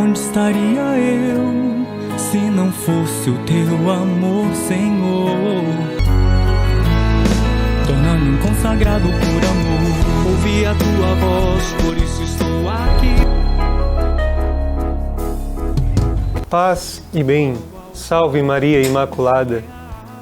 Onde estaria eu se não fosse o teu amor, Senhor? Torna-me um consagrado por amor. Ouvi a tua voz, por isso estou aqui. Paz e bem, salve Maria Imaculada.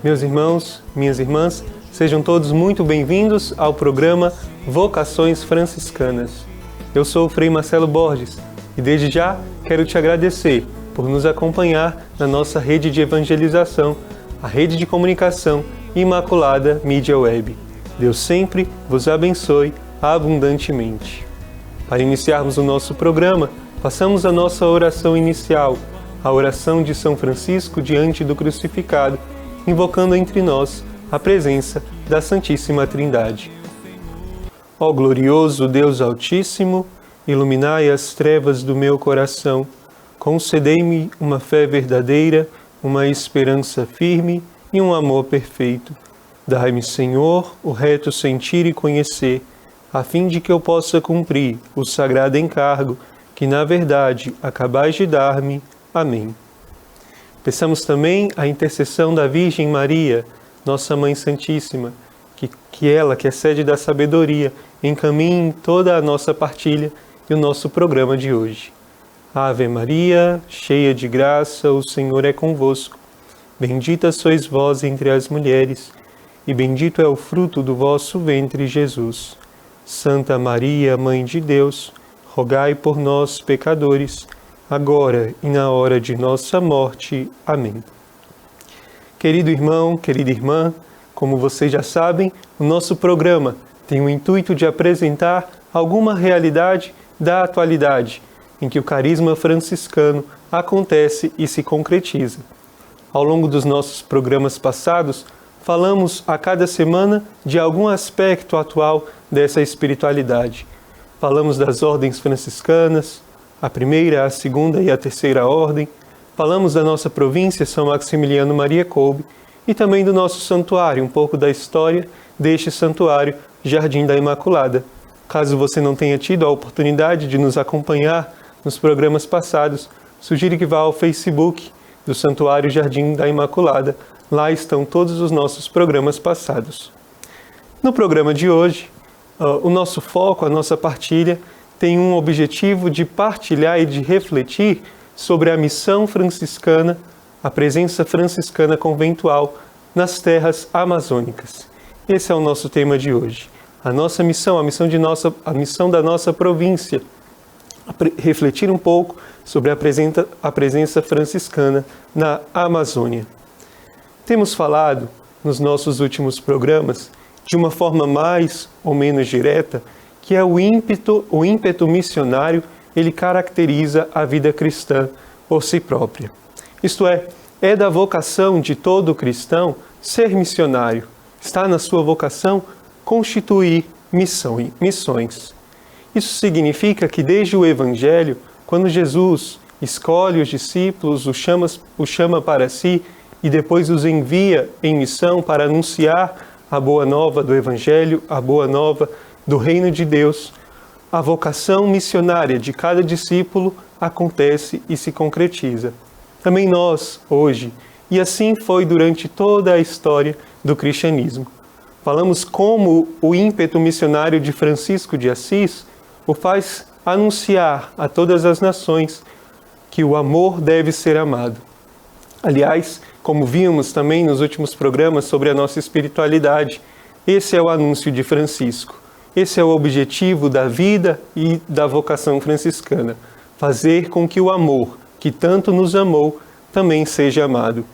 Meus irmãos, minhas irmãs, sejam todos muito bem-vindos ao programa Vocações Franciscanas. Eu sou o Frei Marcelo Borges e desde já quero te agradecer por nos acompanhar na nossa rede de evangelização, a rede de comunicação Imaculada Mídia Web. Deus sempre vos abençoe abundantemente. Para iniciarmos o nosso programa, façamos a nossa oração inicial, a oração de São Francisco diante do crucificado, invocando entre nós a presença da Santíssima Trindade. Ó glorioso Deus Altíssimo, iluminai as trevas do meu coração, concedei-me uma fé verdadeira, uma esperança firme e um amor perfeito. Dai-me, Senhor, o reto sentir e conhecer, a fim de que eu possa cumprir o sagrado encargo que, na verdade, acabais de dar-me. Amém. Peçamos também a intercessão da Virgem Maria, nossa Mãe Santíssima, que ela, que é sede da sabedoria, encaminhe toda a nossa partilha e o nosso programa de hoje. Ave Maria, cheia de graça, o Senhor é convosco. Bendita sois vós entre as mulheres, e bendito é o fruto do vosso ventre, Jesus. Santa Maria, Mãe de Deus, rogai por nós, pecadores, agora e na hora de nossa morte. Amém. Querido irmão, querida irmã, como vocês já sabem, o nosso programa tem o intuito de apresentar alguma realidade da atualidade, em que o carisma franciscano acontece e se concretiza. Ao longo dos nossos programas passados, falamos a cada semana de algum aspecto atual dessa espiritualidade. Falamos das ordens franciscanas, a primeira, a segunda e a terceira ordem. Falamos da nossa província, São Maximiliano Maria Kolbe, e também do nosso santuário, um pouco da história deste santuário, Jardim da Imaculada. Caso você não tenha tido a oportunidade de nos acompanhar nos programas passados, sugiro que vá ao Facebook do Santuário Jardim da Imaculada. Lá estão todos os nossos programas passados. No programa de hoje, o nosso foco, a nossa partilha, tem um objetivo de partilhar e de refletir sobre a missão franciscana, a presença franciscana conventual nas terras amazônicas. Esse é o nosso tema de hoje. A nossa missão, a missão da nossa província, refletir um pouco sobre a presença franciscana na Amazônia. Temos falado nos nossos últimos programas, de uma forma mais ou menos direta, que é o ímpeto missionário, ele caracteriza a vida cristã por si própria. Isto é da vocação de todo cristão ser missionário. Está na sua vocação constituir missões. Isso significa que desde o Evangelho, quando Jesus escolhe os discípulos, os chama para si e depois os envia em missão para anunciar a boa nova do Evangelho, a boa nova do Reino de Deus, a vocação missionária de cada discípulo acontece e se concretiza. Também nós, hoje, e assim foi durante toda a história do cristianismo. Falamos como o ímpeto missionário de Francisco de Assis o faz anunciar a todas as nações que o amor deve ser amado. Aliás, como vimos também nos últimos programas sobre a nossa espiritualidade, esse é o anúncio de Francisco. Esse é o objetivo da vida e da vocação franciscana, fazer com que o amor, que tanto nos amou, também seja amado.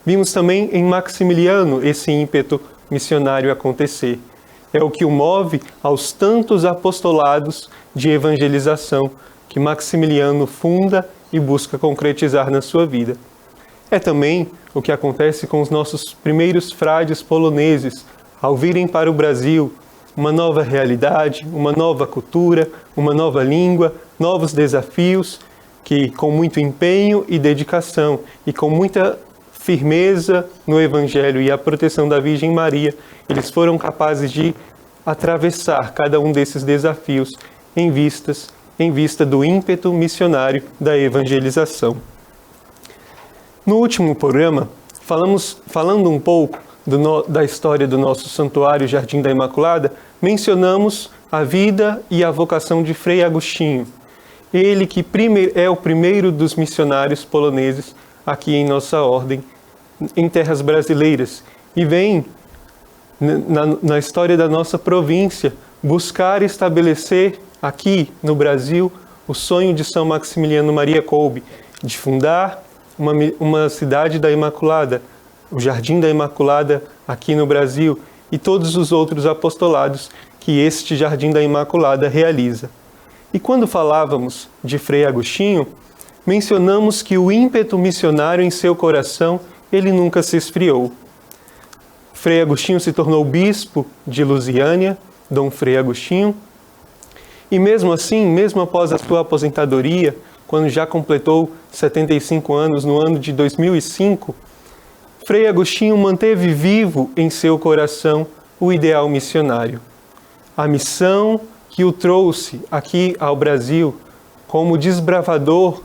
Vimos também em Maximiliano esse ímpeto missionário acontecer. É o que o move aos tantos apostolados de evangelização que Maximiliano funda e busca concretizar na sua vida. É também o que acontece com os nossos primeiros frades poloneses ao virem para o Brasil, uma nova realidade, uma nova cultura, uma nova língua, novos desafios que, com muito empenho e dedicação e com muita firmeza no Evangelho e a proteção da Virgem Maria, eles foram capazes de atravessar cada um desses desafios em vistas em vista do ímpeto missionário da evangelização. No último programa, falando um pouco da história do nosso santuário Jardim da Imaculada, mencionamos a vida e a vocação de Frei Agostinho, ele que é o primeiro dos missionários poloneses aqui em nossa ordem, em terras brasileiras, e vem, na história da nossa província, buscar estabelecer aqui no Brasil o sonho de São Maximiliano Maria Kolbe, de fundar uma cidade da Imaculada, o Jardim da Imaculada aqui no Brasil, e todos os outros apostolados que este Jardim da Imaculada realiza. E quando falávamos de Frei Agostinho, mencionamos que o ímpeto missionário em seu coração, ele nunca se esfriou. Frei Agostinho se tornou bispo de Lusiânia, Dom Frei Agostinho, e mesmo assim, mesmo após a sua aposentadoria, quando já completou 75 anos, no ano de 2005, Frei Agostinho manteve vivo em seu coração o ideal missionário. A missão que o trouxe aqui ao Brasil como desbravador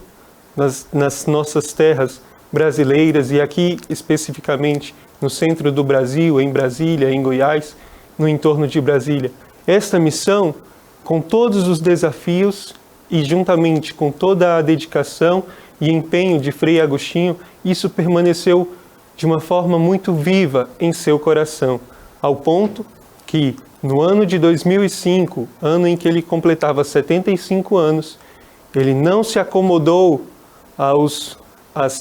nas nossas terras brasileiras e aqui especificamente no centro do Brasil, em Brasília, em Goiás, no entorno de Brasília. Esta missão, com todos os desafios e juntamente com toda a dedicação e empenho de Frei Agostinho, isso permaneceu de uma forma muito viva em seu coração, ao ponto que, no ano de 2005, ano em que ele completava 75 anos, ele não se acomodou a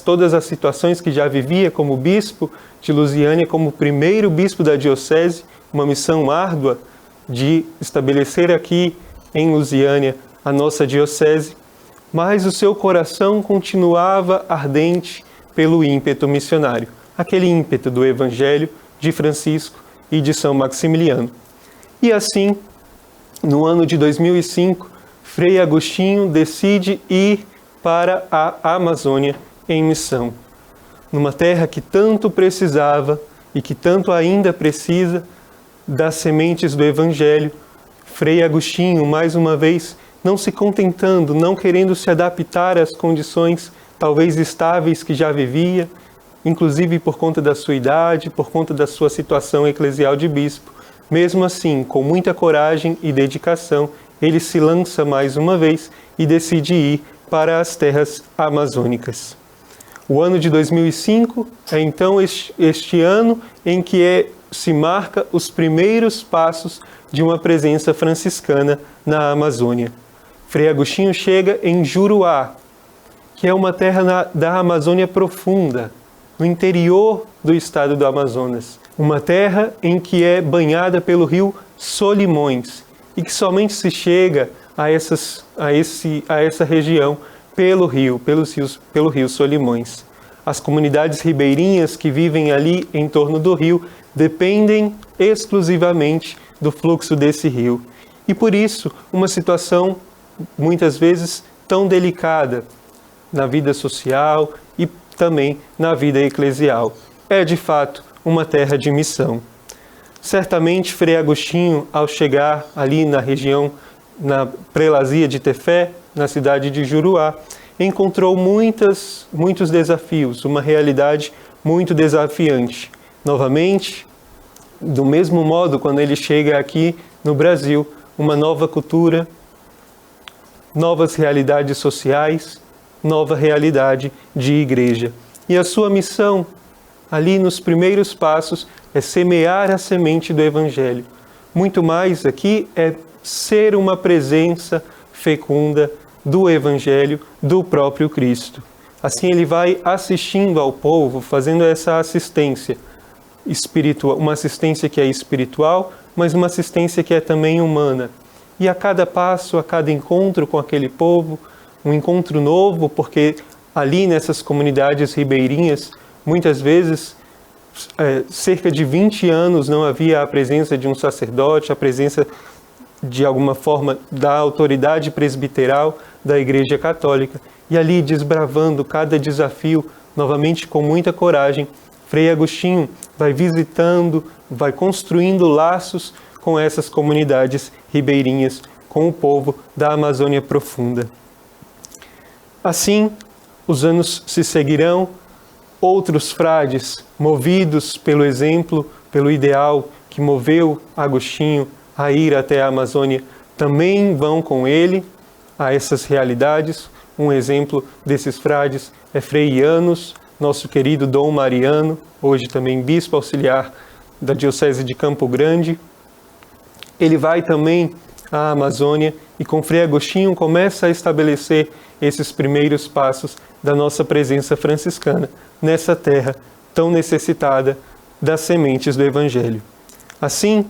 todas as situações que já vivia como bispo de Lusiânia, como primeiro bispo da diocese, uma missão árdua de estabelecer aqui em Lusiânia a nossa diocese, mas o seu coração continuava ardente pelo ímpeto missionário, aquele ímpeto do Evangelho de Francisco e de São Maximiliano. E assim, no ano de 2005, Frei Agostinho decide ir para a Amazônia em missão, numa terra que tanto precisava e que tanto ainda precisa das sementes do Evangelho. Frei Agostinho, mais uma vez, não se contentando, não querendo se adaptar às condições talvez estáveis que já vivia, inclusive por conta da sua idade, por conta da sua situação eclesial de bispo. Mesmo assim, com muita coragem e dedicação, ele se lança mais uma vez e decide ir para as terras amazônicas. O ano de 2005 é então este ano em que se marca os primeiros passos de uma presença franciscana na Amazônia. Frei Agostinho chega em Juruá, que é uma terra da Amazônia profunda, no interior do estado do Amazonas. Uma terra em que é banhada pelo rio Solimões e que somente se chega a essa região pelo rio Solimões. As comunidades ribeirinhas que vivem ali em torno do rio dependem exclusivamente do fluxo desse rio. E por isso, uma situação muitas vezes tão delicada na vida social e também na vida eclesial. É de fato uma terra de missão. Certamente Frei Agostinho, ao chegar ali na região, na prelazia de Tefé, na cidade de Juruá, encontrou muitos desafios, uma realidade muito desafiante. Novamente, do mesmo modo, quando ele chega aqui no Brasil, uma nova cultura, novas realidades sociais, nova realidade de igreja. E a sua missão, ali nos primeiros passos, é semear a semente do Evangelho. Muito mais aqui é ser uma presença fecunda do Evangelho do próprio Cristo. Assim ele vai assistindo ao povo, fazendo essa assistência espiritual, uma assistência que é espiritual, mas uma assistência que é também humana. E a cada passo, a cada encontro com aquele povo, um encontro novo, porque ali nessas comunidades ribeirinhas, muitas vezes, cerca de 20 anos não havia a presença de um sacerdote, a presença de alguma forma da autoridade presbiteral da Igreja Católica. E ali, desbravando cada desafio, novamente com muita coragem, Frei Agostinho vai visitando, vai construindo laços com essas comunidades ribeirinhas com o povo da Amazônia Profunda. Assim, os anos se seguirão, outros frades, movidos pelo exemplo, pelo ideal que moveu Agostinho a ir até a Amazônia, também vão com ele a essas realidades. Um exemplo desses frades é Frei Janos, nosso querido Dom Mariano, hoje também bispo auxiliar da Diocese de Campo Grande. Ele vai também à Amazônia e com Frei Agostinho começa a estabelecer esses primeiros passos da nossa presença franciscana nessa terra tão necessitada das sementes do Evangelho. Assim,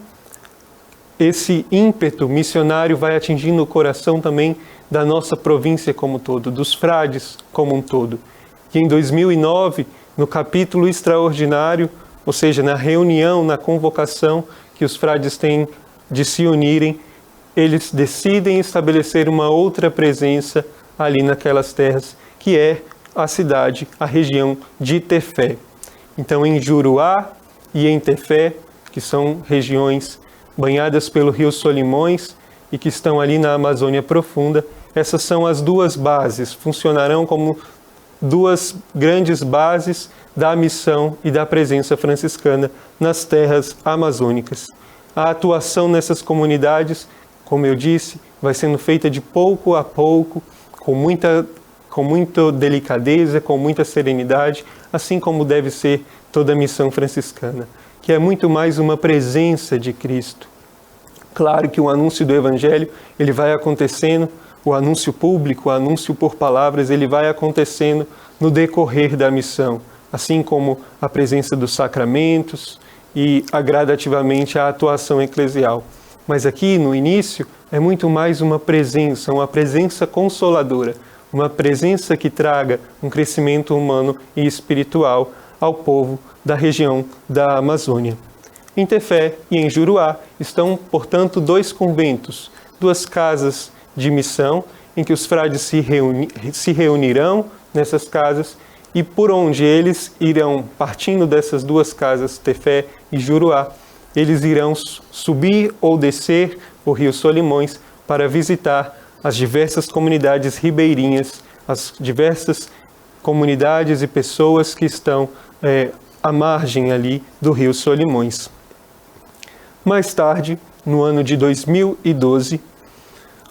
esse ímpeto missionário vai atingindo o coração também da nossa província como um todo, dos frades como um todo. E em 2009, no capítulo extraordinário, ou seja, na reunião, na convocação que os frades têm de se unirem, eles decidem estabelecer uma outra presença ali naquelas terras, que é a cidade, a região de Tefé. Então, em Juruá e em Tefé, que são regiões banhadas pelo rio Solimões e que estão ali na Amazônia Profunda, essas são as duas bases, funcionarão como duas grandes bases da missão e da presença franciscana nas terras amazônicas. A atuação nessas comunidades, como eu disse, vai sendo feita de pouco a pouco, com muita delicadeza, com muita serenidade, assim como deve ser toda a missão franciscana, que é muito mais uma presença de Cristo. Claro que o anúncio do Evangelho, ele vai acontecendo, o anúncio público, o anúncio por palavras, ele vai acontecendo no decorrer da missão, assim como a presença dos sacramentos e gradativamente a atuação eclesial. Mas aqui, no início, é muito mais uma presença consoladora, uma presença que traga um crescimento humano e espiritual ao povo da região da Amazônia. Em Tefé e em Juruá estão, portanto, dois conventos, duas casas de missão, em que os frades se reunirão nessas casas e por onde eles irão, partindo dessas duas casas, Tefé e Juruá, eles irão subir ou descer o rio Solimões para visitar as diversas comunidades ribeirinhas, as diversas comunidades e pessoas que estão à margem ali do rio Solimões. Mais tarde, no ano de 2012,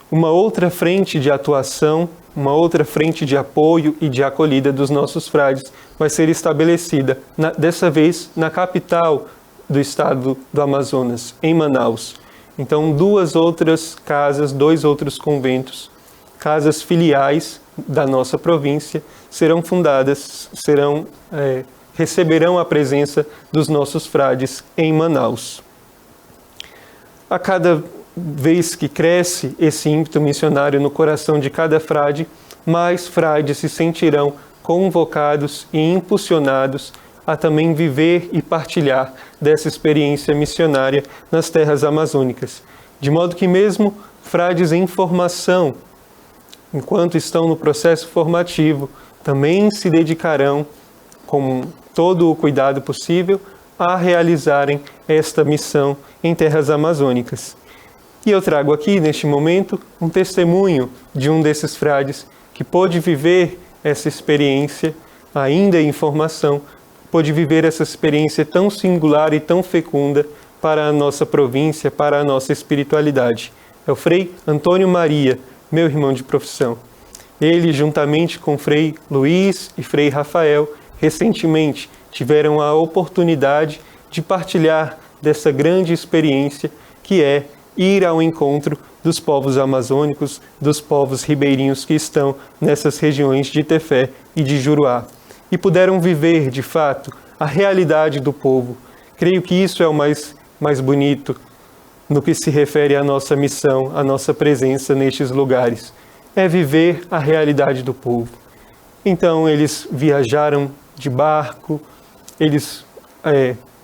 uma outra frente de atuação, uma outra frente de apoio e de acolhida dos nossos frades vai ser estabelecida, dessa vez na capital do estado do Amazonas, em Manaus. Então, duas outras casas, dois outros conventos, casas filiais da nossa província, serão fundadas, receberão a presença dos nossos frades em Manaus. A cada vez que cresce esse ímpeto missionário no coração de cada frade, mais frades se sentirão convocados e impulsionados a também viver e partilhar dessa experiência missionária nas terras amazônicas. De modo que mesmo frades em formação, enquanto estão no processo formativo, também se dedicarão com todo o cuidado possível a realizarem esta missão em terras amazônicas. E eu trago aqui, neste momento, um testemunho de um desses frades que pôde viver essa experiência, ainda em formação, pôde viver essa experiência tão singular e tão fecunda para a nossa província, para a nossa espiritualidade. É o Frei Antônio Maria, meu irmão de profissão. Ele, juntamente com Frei Luiz e Frei Rafael, recentemente tiveram a oportunidade de partilhar dessa grande experiência que é ir ao encontro dos povos amazônicos, dos povos ribeirinhos que estão nessas regiões de Tefé e de Juruá. E puderam viver, de fato, a realidade do povo. Creio que isso é o mais bonito no que se refere à nossa missão, à nossa presença nestes lugares. É viver a realidade do povo. Então, eles viajaram de barco, eles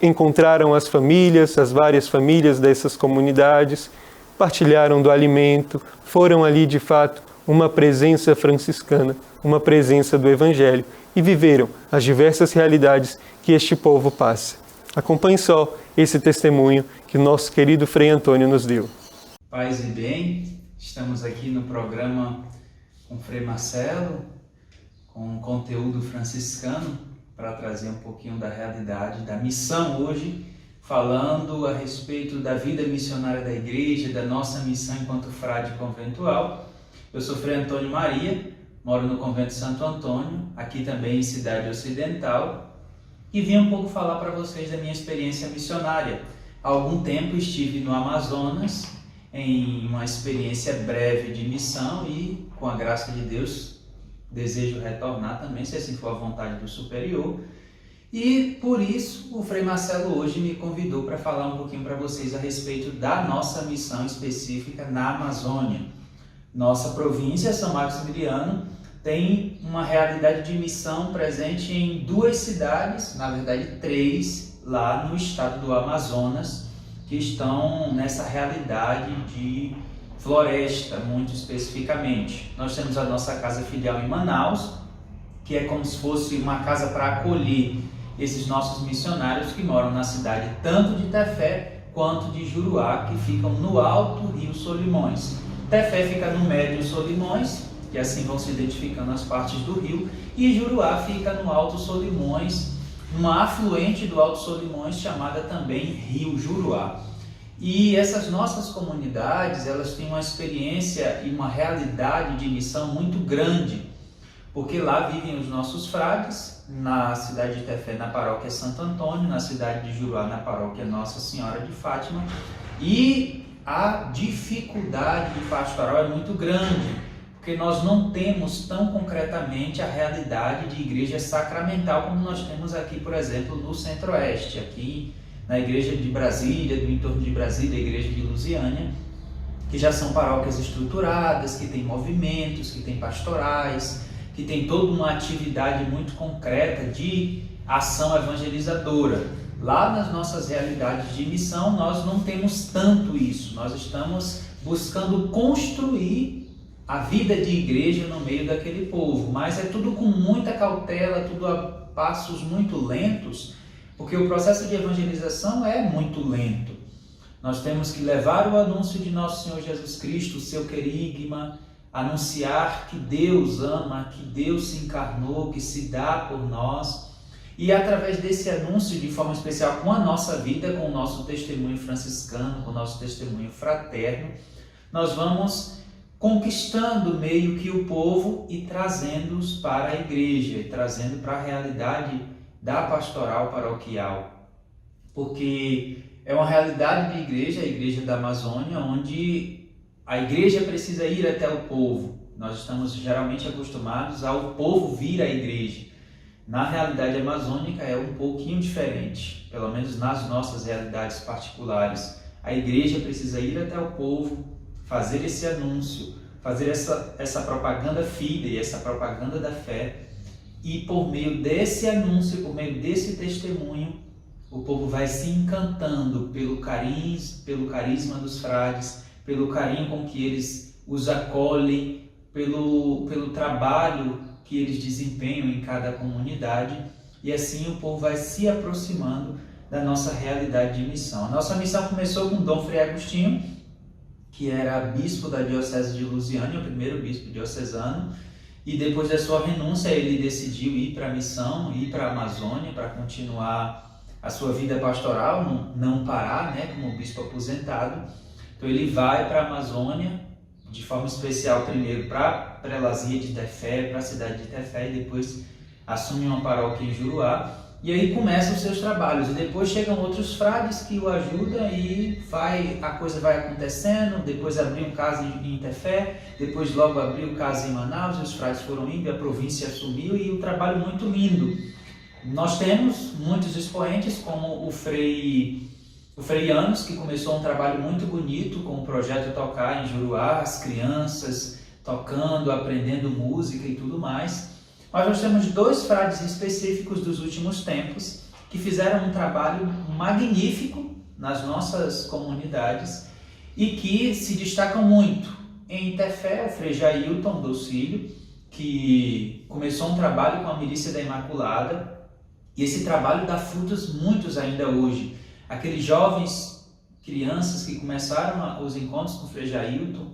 encontraram as famílias, as várias famílias dessas comunidades, partilharam do alimento, foram ali, de fato, uma presença franciscana, uma presença do Evangelho, e viveram as diversas realidades que este povo passa. Acompanhe só esse testemunho que o nosso querido Frei Antônio nos deu. Paz e bem, Estamos aqui no programa com Frei Marcelo, com conteúdo franciscano, para trazer um pouquinho da realidade da missão hoje, falando a respeito da vida missionária da igreja, da nossa missão enquanto frade conventual. Eu sou Frei Antônio Maria, moro no Convento Santo Antônio, aqui também em Cidade Ocidental, e vim um pouco falar para vocês da minha experiência missionária. Há algum tempo estive no Amazonas, em uma experiência breve de missão e, com a graça de Deus, desejo retornar também, se assim for a vontade do Superior. E, por isso, o Frei Marcelo hoje me convidou para falar um pouquinho para vocês a respeito da nossa missão específica na Amazônia. Nossa província, São Maximiliano, tem uma realidade de missão presente em 2 cidades, na verdade 3, lá no estado do Amazonas, que estão nessa realidade de floresta, muito especificamente. Nós temos a nossa casa filial em Manaus, que é como se fosse uma casa para acolher esses nossos missionários que moram na cidade tanto de Tefé quanto de Juruá, que ficam no alto Rio Solimões. Tefé fica no médio Solimões, que assim vão se identificando as partes do rio, e Juruá fica no alto Solimões, uma afluente do Alto Solimões chamada também Rio Juruá. E essas nossas comunidades, elas têm uma experiência e uma realidade de missão muito grande, porque lá vivem os nossos frades, na cidade de Tefé, na paróquia Santo Antônio, na cidade de Juruá, na paróquia Nossa Senhora de Fátima, e a dificuldade de pastoral é muito grande, porque nós não temos tão concretamente a realidade de igreja sacramental como nós temos aqui, por exemplo, no Centro-Oeste, aqui na igreja de Brasília, do entorno de Brasília, a igreja de Lusiânia, que já são paróquias estruturadas, que têm movimentos, que têm pastorais, que têm toda uma atividade muito concreta de ação evangelizadora. Lá nas nossas realidades de missão, nós não temos tanto isso, nós estamos buscando construir a vida de igreja no meio daquele povo, mas é tudo com muita cautela, tudo a passos muito lentos, porque o processo de evangelização é muito lento. Nós temos que levar o anúncio de nosso Senhor Jesus Cristo, o seu querigma, anunciar que Deus ama, que Deus se encarnou, que se dá por nós, e através desse anúncio, de forma especial com a nossa vida, com o nosso testemunho franciscano, com o nosso testemunho fraterno, nós vamos conquistando meio que o povo e trazendo-os para a igreja, e trazendo para a realidade da pastoral paroquial. Porque é uma realidade de igreja, a igreja da Amazônia, onde a igreja precisa ir até o povo. Nós estamos geralmente acostumados ao povo vir à igreja. Na realidade amazônica é um pouquinho diferente, pelo menos nas nossas realidades particulares. A igreja precisa ir até o povo, fazer esse anúncio, fazer essa propaganda fidei, essa propaganda da fé, e por meio desse anúncio, por meio desse testemunho, o povo vai se encantando pelo carisma dos frades, pelo carinho com que eles os acolhem, pelo trabalho que eles desempenham em cada comunidade, e assim o povo vai se aproximando da nossa realidade de missão. A nossa missão começou com Dom Frei Agostinho, que era bispo da diocese de Lusiânia, o primeiro bispo diocesano, e depois da sua renúncia ele decidiu ir para a missão, ir para a Amazônia para continuar a sua vida pastoral, não parar, né, como bispo aposentado. Então ele vai para a Amazônia, de forma especial primeiro para a prelazia de Tefé, para a cidade de Tefé, e depois assume uma paróquia em Juruá. E aí começam os seus trabalhos, e depois chegam outros frades que o ajudam e a coisa vai acontecendo. Depois abriu casa em Tefé, depois logo abriu casa em Manaus, e os frades foram indo, a província assumiu, e o trabalho muito lindo. Nós temos muitos expoentes, como o Frei Anos, que começou um trabalho muito bonito com o projeto Tocar em Juruá, as crianças tocando, aprendendo música e tudo mais. Mas nós temos 2 frades específicos dos últimos tempos que fizeram um trabalho magnífico nas nossas comunidades e que se destacam muito. Em Tefé, o Frei Jailton Docílio, que começou um trabalho com a Milícia da Imaculada, e esse trabalho dá frutos muitos ainda hoje. Aqueles jovens, crianças que começaram os encontros com o Frei Jailton,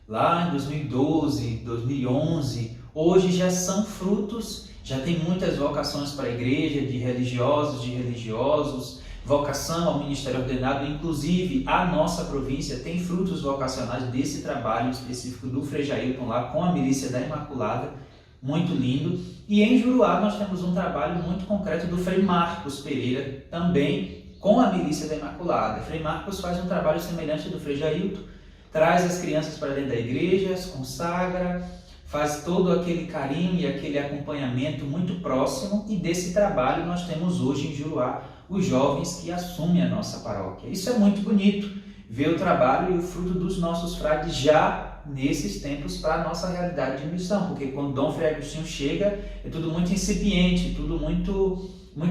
lá em 2012, 2011, hoje já são frutos, já tem muitas vocações para a igreja, de religiosos, vocação ao ministério ordenado, inclusive a nossa província tem frutos vocacionais desse trabalho específico do Frei Jailton lá com a Milícia da Imaculada, muito lindo. E em Juruá nós temos um trabalho muito concreto do Frei Marcos Pereira, também com a Milícia da Imaculada. Frei Marcos faz um trabalho semelhante do Frei Jailton, traz as crianças para dentro da igreja, as consagra, faz todo aquele carinho e aquele acompanhamento muito próximo, e desse trabalho nós temos hoje em Juruá os jovens que assumem a nossa paróquia. Isso é muito bonito, ver o trabalho e o fruto dos nossos frades já nesses tempos para a nossa realidade de missão, porque quando Dom Frei Agostinho chega é tudo muito incipiente, tudo muito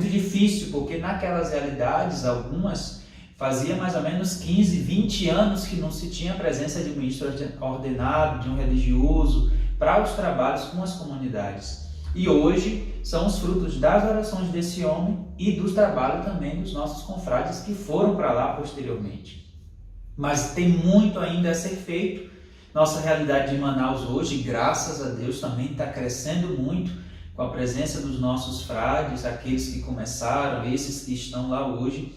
difícil, porque naquelas realidades, algumas, fazia mais ou menos 15, 20 anos que não se tinha a presença de um ministro ordenado, de um religioso, para os trabalhos com as comunidades. E hoje são os frutos das orações desse homem e do trabalho também dos nossos confrades que foram para lá posteriormente. Mas tem muito ainda a ser feito. Nossa realidade de Manaus hoje, graças a Deus, também está crescendo muito com a presença dos nossos frades, aqueles que começaram, esses que estão lá hoje.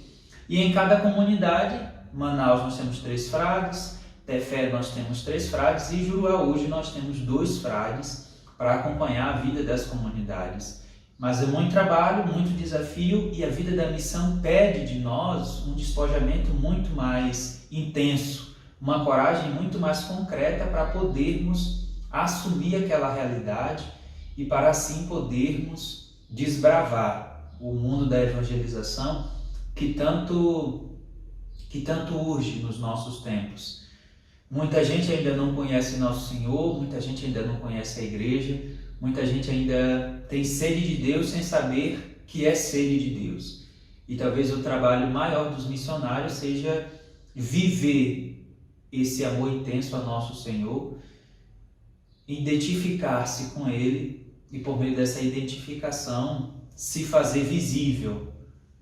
E em cada comunidade, Manaus nós temos 3 frades, Tefé nós temos 3 frades e Juruá hoje nós temos 2 frades para acompanhar a vida das comunidades. Mas é muito trabalho, muito desafio, e a vida da missão pede de nós um despojamento muito mais intenso, uma coragem muito mais concreta para podermos assumir aquela realidade e para assim podermos desbravar o mundo da evangelização que tanto urge nos nossos tempos. Muita gente ainda não conhece Nosso Senhor, muita gente ainda não conhece a igreja, muita gente ainda tem sede de Deus sem saber que é sede de Deus. E talvez o trabalho maior dos missionários seja viver esse amor intenso a Nosso Senhor, identificar-se com Ele e, por meio dessa identificação, se fazer visível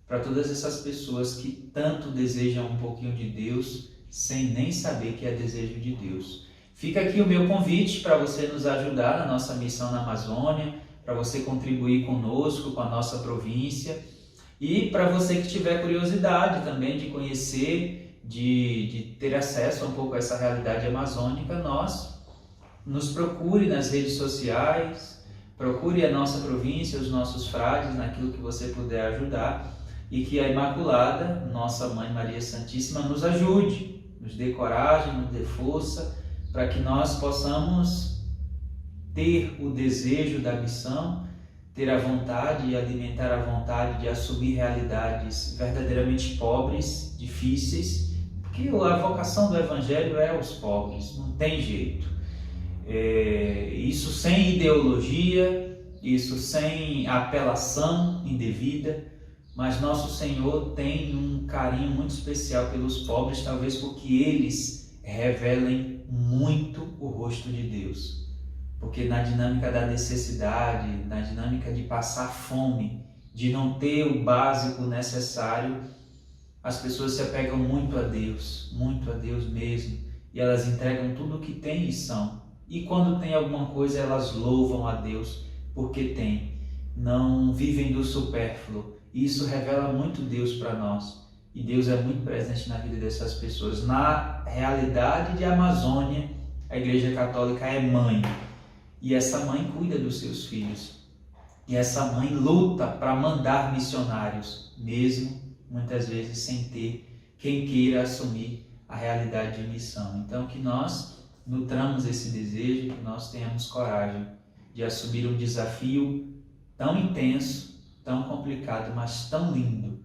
para todas essas pessoas que tanto desejam um pouquinho de Deus, sem nem saber que é desejo de Deus. Fica aqui o meu convite para você nos ajudar na nossa missão na Amazônia, para você contribuir conosco, com a nossa província, e para você que tiver curiosidade também de conhecer, de ter acesso um pouco a essa realidade amazônica, nos procure nas redes sociais, procure a nossa província, os nossos frades, naquilo que você puder ajudar, e que a Imaculada, nossa Mãe Maria Santíssima, nos ajude, nos dê coragem, nos dê força, para que nós possamos ter o desejo da missão, ter a vontade e alimentar a vontade de assumir realidades verdadeiramente pobres, difíceis, porque a vocação do Evangelho é os pobres, não tem jeito. Isso sem ideologia, isso sem apelação indevida, mas Nosso Senhor tem um carinho muito especial pelos pobres, talvez porque eles revelem muito o rosto de Deus. Porque na dinâmica da necessidade, na dinâmica de passar fome, de não ter o básico necessário, as pessoas se apegam muito a Deus mesmo, e elas entregam tudo o que têm e são. E quando tem alguma coisa, elas louvam a Deus porque tem, não vivem do supérfluo. Isso revela muito Deus para nós, e Deus é muito presente na vida dessas pessoas. Na realidade de Amazônia, a Igreja Católica é mãe, e essa mãe cuida dos seus filhos, e essa mãe luta para mandar missionários, mesmo muitas vezes sem ter quem queira assumir a realidade de missão. Então que nós nutramos esse desejo, que nós tenhamos coragem de assumir um desafio tão intenso, tão complicado, mas tão lindo,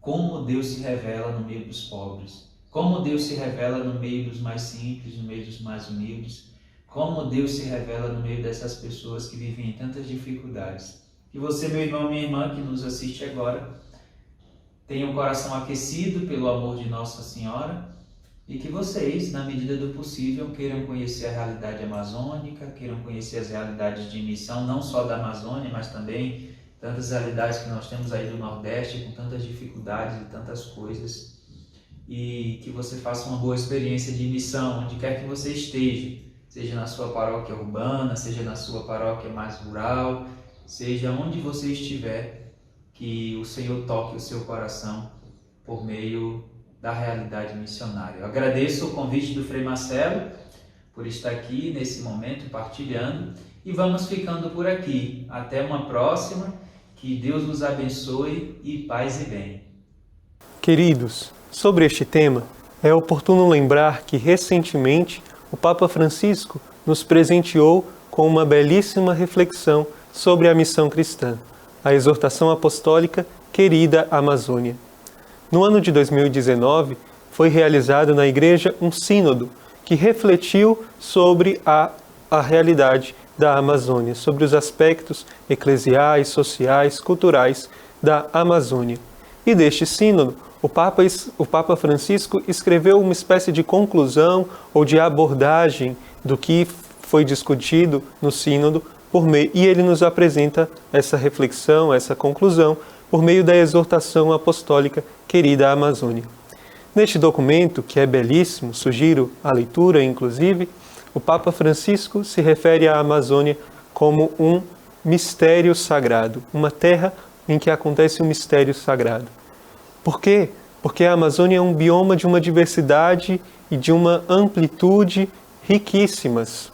como Deus se revela no meio dos pobres, como Deus se revela no meio dos mais simples, no meio dos mais humildes, como Deus se revela no meio dessas pessoas que vivem em tantas dificuldades. Que você, meu irmão, minha irmã, que nos assiste agora, tenha um coração aquecido pelo amor de Nossa Senhora, e que vocês, na medida do possível, queiram conhecer a realidade amazônica, queiram conhecer as realidades de missão, não só da Amazônia, mas também tantas realidades que nós temos aí do Nordeste, com tantas dificuldades e tantas coisas, e que você faça uma boa experiência de missão, onde quer que você esteja, seja na sua paróquia urbana, seja na sua paróquia mais rural, seja onde você estiver, que o Senhor toque o seu coração por meio da realidade missionária. Eu agradeço o convite do Frei Marcelo por estar aqui nesse momento partilhando e vamos ficando por aqui. Até uma próxima, que Deus nos abençoe e paz e bem. Queridos, sobre este tema, é oportuno lembrar que recentemente o Papa Francisco nos presenteou com uma belíssima reflexão sobre a missão cristã, a exortação apostólica Querida Amazônia. No ano de 2019, foi realizado na Igreja um sínodo que refletiu sobre a realidade da Amazônia, sobre os aspectos eclesiais, sociais, culturais da Amazônia. E deste sínodo, o Papa Francisco escreveu uma espécie de conclusão ou de abordagem do que foi discutido no sínodo, e ele nos apresenta essa reflexão, essa conclusão, por meio da exortação apostólica Querida Amazônia. Neste documento, que é belíssimo, sugiro a leitura, inclusive, o Papa Francisco se refere à Amazônia como um mistério sagrado, uma terra em que acontece um mistério sagrado. Por quê? Porque a Amazônia é um bioma de uma diversidade e de uma amplitude riquíssimas.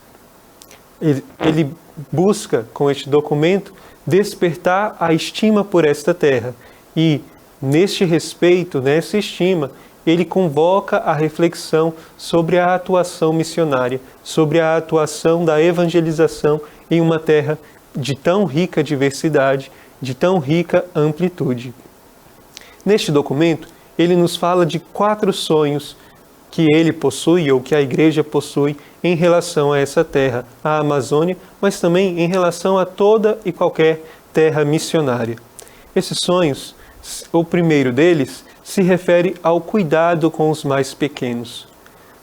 Ele busca, com este documento, despertar a estima por esta terra. E, neste respeito, nessa estima, ele convoca a reflexão sobre a atuação missionária, sobre a atuação da evangelização em uma terra de tão rica diversidade, de tão rica amplitude. Neste documento, ele nos fala de 4 sonhos que ele possui, ou que a Igreja possui, em relação a essa terra, a Amazônia, mas também em relação a toda e qualquer terra missionária. Esses sonhos, o primeiro deles, se refere ao cuidado com os mais pequenos.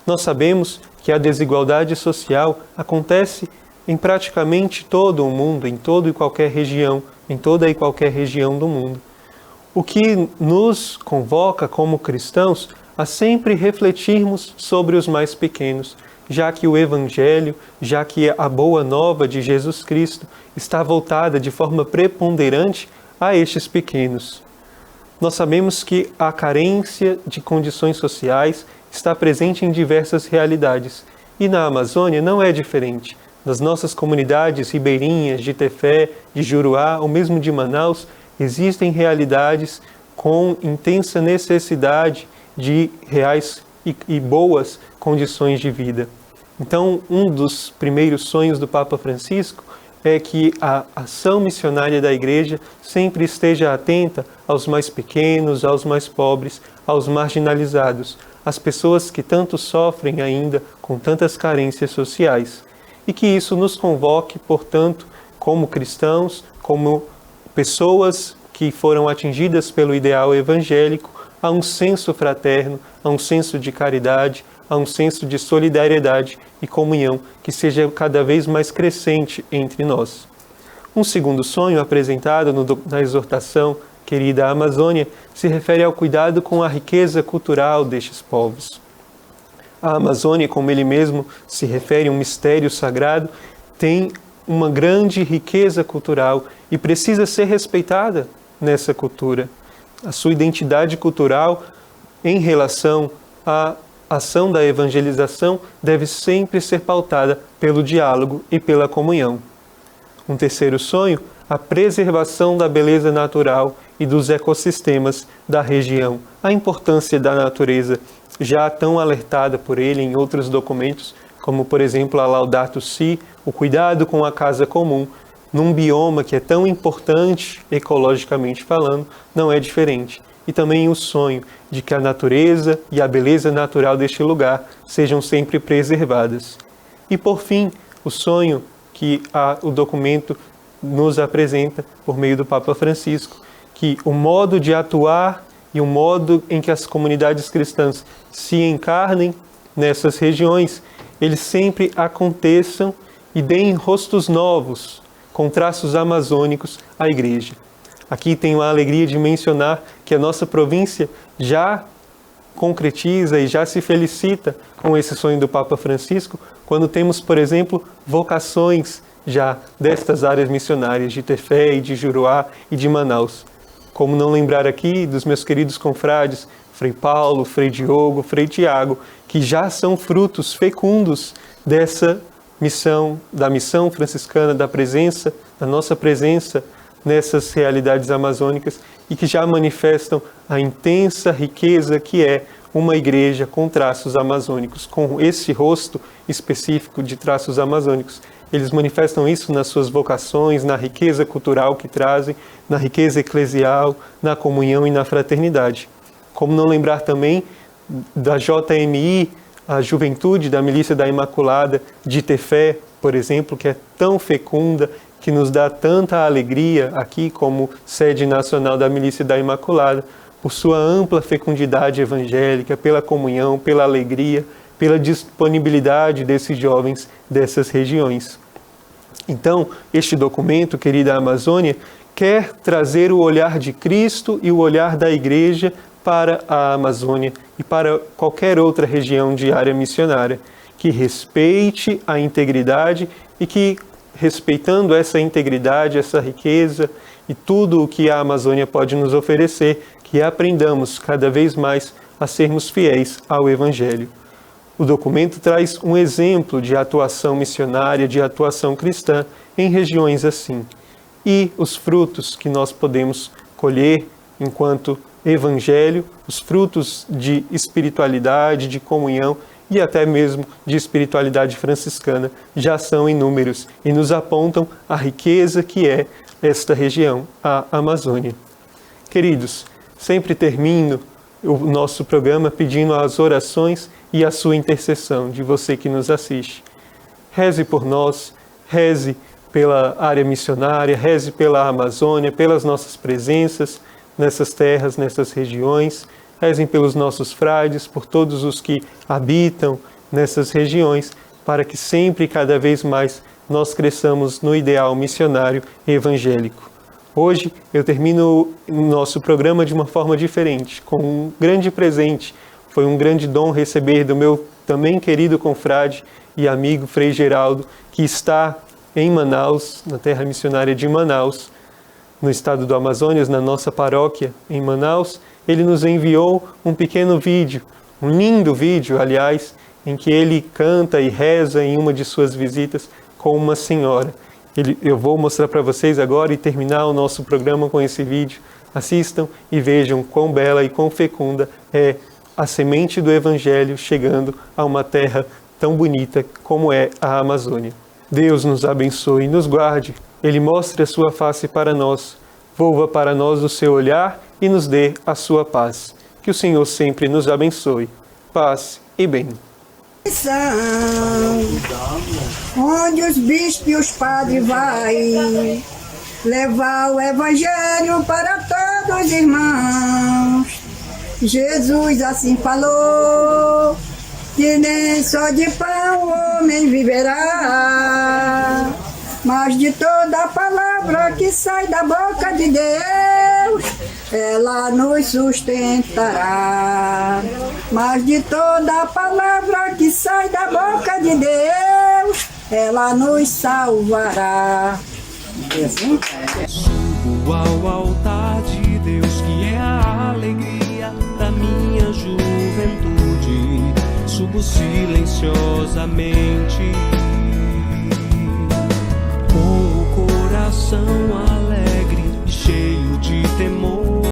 Nós sabemos que a desigualdade social acontece em praticamente todo o mundo, em toda e qualquer região do mundo. O que nos convoca como cristãos a sempre refletirmos sobre os mais pequenos, já que o Evangelho, já que a boa nova de Jesus Cristo está voltada de forma preponderante a estes pequenos. Nós sabemos que a carência de condições sociais está presente em diversas realidades, e na Amazônia não é diferente. Nas nossas comunidades ribeirinhas, de Tefé, de Juruá, ou mesmo de Manaus, existem realidades com intensa necessidade de reais e boas condições de vida. Então, um dos primeiros sonhos do Papa Francisco é que a ação missionária da Igreja sempre esteja atenta aos mais pequenos, aos mais pobres, aos marginalizados, às pessoas que tanto sofrem ainda com tantas carências sociais. E que isso nos convoque, portanto, como cristãos, como pessoas que foram atingidas pelo ideal evangélico, a um senso fraterno, a um senso de caridade, a um senso de solidariedade e comunhão que seja cada vez mais crescente entre nós. Um segundo sonho apresentado na exortação Querida Amazônia se refere ao cuidado com a riqueza cultural destes povos. A Amazônia, como ele mesmo se refere, um mistério sagrado, tem uma grande riqueza cultural e precisa ser respeitada nessa cultura. A sua identidade cultural em relação à ação da evangelização deve sempre ser pautada pelo diálogo e pela comunhão. Um terceiro sonho, a preservação da beleza natural e dos ecossistemas da região. A importância da natureza, já tão alertada por ele em outros documentos, como por exemplo a Laudato Si, o cuidado com a casa comum, num bioma que é tão importante ecologicamente falando, não é diferente. E também o sonho de que a natureza e a beleza natural deste lugar sejam sempre preservadas. E por fim, o sonho que o documento nos apresenta por meio do Papa Francisco, que o modo de atuar e o modo em que as comunidades cristãs se encarnem nessas regiões, eles sempre aconteçam e deem rostos novos, com traços amazônicos à Igreja. Aqui tenho a alegria de mencionar que a nossa província já concretiza e já se felicita com esse sonho do Papa Francisco, quando temos, por exemplo, vocações já destas áreas missionárias de Tefé e de Juruá e de Manaus. Como não lembrar aqui dos meus queridos confrades, Frei Paulo, Frei Diogo, Frei Tiago, que já são frutos fecundos dessa missão, da missão franciscana, da nossa presença nessas realidades amazônicas e que já manifestam a intensa riqueza que é uma igreja com traços amazônicos, com esse rosto específico de traços amazônicos. Eles manifestam isso nas suas vocações, na riqueza cultural que trazem, na riqueza eclesial, na comunhão e na fraternidade. Como não lembrar também da JMI, a Juventude da Milícia da Imaculada de Tefé, por exemplo, que é tão fecunda, que nos dá tanta alegria aqui como sede nacional da Milícia da Imaculada, por sua ampla fecundidade evangélica, pela comunhão, pela alegria, pela disponibilidade desses jovens dessas regiões. Então, este documento, querida Amazônia, quer trazer o olhar de Cristo e o olhar da Igreja para a Amazônia e para qualquer outra região de área missionária, que respeite a integridade e que, respeitando essa integridade, essa riqueza e tudo o que a Amazônia pode nos oferecer, que aprendamos cada vez mais a sermos fiéis ao Evangelho. O documento traz um exemplo de atuação missionária, de atuação cristã em regiões assim. E os frutos que nós podemos colher enquanto Evangelho, os frutos de espiritualidade, de comunhão e até mesmo de espiritualidade franciscana já são inúmeros e nos apontam a riqueza que é esta região, a Amazônia. Queridos, sempre termino o nosso programa pedindo as orações e a sua intercessão de você que nos assiste. Reze por nós, reze pela área missionária, reze pela Amazônia, pelas nossas presenças nessas terras, nessas regiões. Rezem pelos nossos frades, por todos os que habitam nessas regiões, para que sempre e cada vez mais nós cresçamos no ideal missionário e evangélico. Hoje eu termino o nosso programa de uma forma diferente, com um grande presente. Foi um grande dom receber do meu também querido confrade e amigo Frei Geraldo, que está em Manaus, na terra missionária de Manaus, no estado do Amazonas, na nossa paróquia em Manaus. Ele nos enviou um pequeno vídeo, um lindo vídeo, aliás, em que ele canta e reza em uma de suas visitas com uma senhora. Eu vou mostrar para vocês agora e terminar o nosso programa com esse vídeo. Assistam e vejam quão bela e quão fecunda é a semente do Evangelho chegando a uma terra tão bonita como é a Amazônia. Deus nos abençoe e nos guarde. Ele mostre a sua face para nós, volva para nós o seu olhar e nos dê a sua paz. Que o Senhor sempre nos abençoe. Paz e bem. Onde os bispos e os padres vai levar o Evangelho para todos os irmãos. Jesus assim falou, que nem só de pão o homem viverá, mas de toda palavra que sai da boca de Deus, ela nos sustentará. Mas de toda palavra que sai da boca de Deus, ela nos salvará. Subo ao altar de Deus, que é a alegria da minha juventude. Subo silenciosamente, com o coração alegre e cheio de temor.